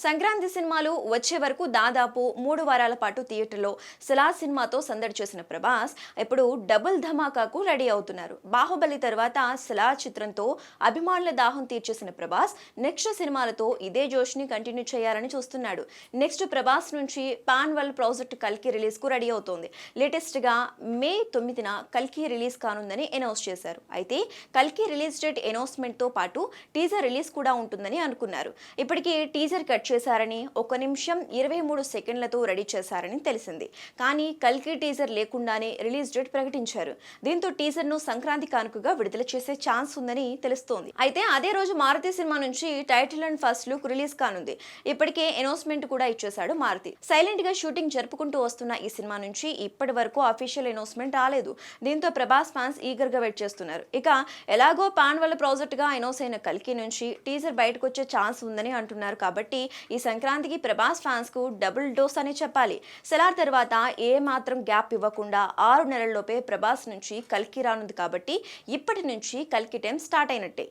సంక్రాంతి సినిమాలు వచ్చే వరకు దాదాపు 3 వారాల పాటు థియేటర్లో సలార్ సినిమాతో సందడి చేసిన ప్రభాస్ ఇప్పుడు డబుల్ ధమాకాకు రెడీ అవుతున్నారు. బాహుబలి తర్వాత సలార్ చిత్రంతో అభిమానుల దాహం తీర్చేసిన ప్రభాస్ నెక్స్ట్ సినిమాలతో ఇదే జోష్ని కంటిన్యూ చేయాలని చూస్తున్నాడు. నెక్స్ట్ ప్రభాస్ నుంచి పాన్ వరల్డ్ ప్రాజెక్ట్ కల్కి రిలీజ్ కు రెడీ అవుతోంది. లేటెస్ట్ గా మే 9న కల్కి రిలీజ్ కానుందని అనౌన్స్ చేశారు. అయితే కల్కి రిలీజ్ డేట్ అనౌన్స్మెంట్ తో పాటు టీజర్ రిలీజ్ కూడా ఉంటుందని అనుకున్నారు. ఇప్పటికీ టీజర్ కట్ చేశారని 1 నిమిషం 23 సెకండ్లతో రెడీ చేశారని తెలిసింది. కానీ కల్కి టీజర్ లేకుండానే రిలీజ్ డేట్ ప్రకటించారు. దీంతో టీజర్ ను సంక్రాంతి కానుకగా విడుదల చేసే ఛాన్స్ ఉందని తెలుస్తోంది. అయితే అదే రోజు మారుతి సినిమా నుంచి title and first look release కానుంది. ఇప్పటికే అనౌన్స్మెంట్ కూడా ఇచ్చేశాడు మారుతి. సైలెంట్ గా షూటింగ్ జరుపుకుంటూ వస్తున్న ఈ సినిమా నుంచి ఇప్పటి వరకు అఫీషియల్ అనౌన్స్మెంట్ రాలేదు. దీంతో ప్రభాస్ ఫ్యాన్స్ ఈగర్ గా వెయిట్ చేస్తున్నారు. ఇక ఎలాగో పాన్ వల్ల ప్రాజెక్ట్ గా అనౌన్స్ అయిన కల్కి నుంచి టీజర్ బయటకు వచ్చే ఛాన్స్ ఉందని అంటున్నారు. కాబట్టి ఈ సంక్రాంతికి ప్రభాస్ ఫ్యాన్స్ కు డబుల్ డోస్ అని చెప్పాలి. సలార్ తర్వాత ఏ మాత్రం గ్యాప్ ఇవ్వకుండా 6 నెలల్లోపే ప్రభాస్ నుంచి కల్కి రానుంది. కాబట్టి ఇప్పటి నుంచి కల్కి టైం స్టార్ట్ అయినట్టే.